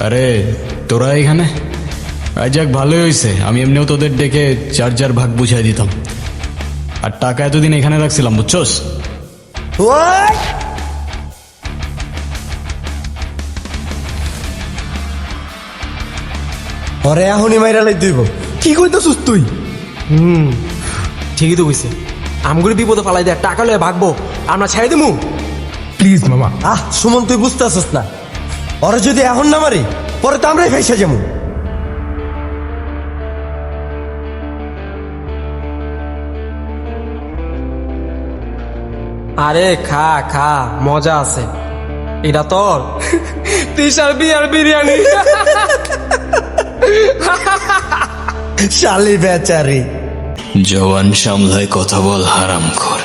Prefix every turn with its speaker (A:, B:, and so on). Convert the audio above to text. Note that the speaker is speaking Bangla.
A: আরে তোরা এখানে? যাক ভালোই হয়েছে, আমি এমনিও তোদের ডেকে চার চার ভাগ বুঝাই দিতাম। আর টাকা এতদিন এখানে রাখছিলাম, বুঝছস?
B: ওরে এখনই মাইরা লাই দিব। কি কইতাছিস তুই?
C: ঠিকই তো কইছে। আমগুলো বিপদে ফালাই দেয়, টাকা লয়ে ভাগবো, আমরা ছেড়ে দিমু।
D: প্লিজ মামা।
B: সুমন তুই বুঝতেছিস না, ওরা যদি এখন না মারি পরে তো আমরাই ফেসে যাবো।
C: আরে খা খা, মজা আছে। এটা তোর তিশার বিয়ার বিরিয়ানি।
B: শালি বেচারি।
A: জওয়ান সামলায় কথা বল, হারাম খোর।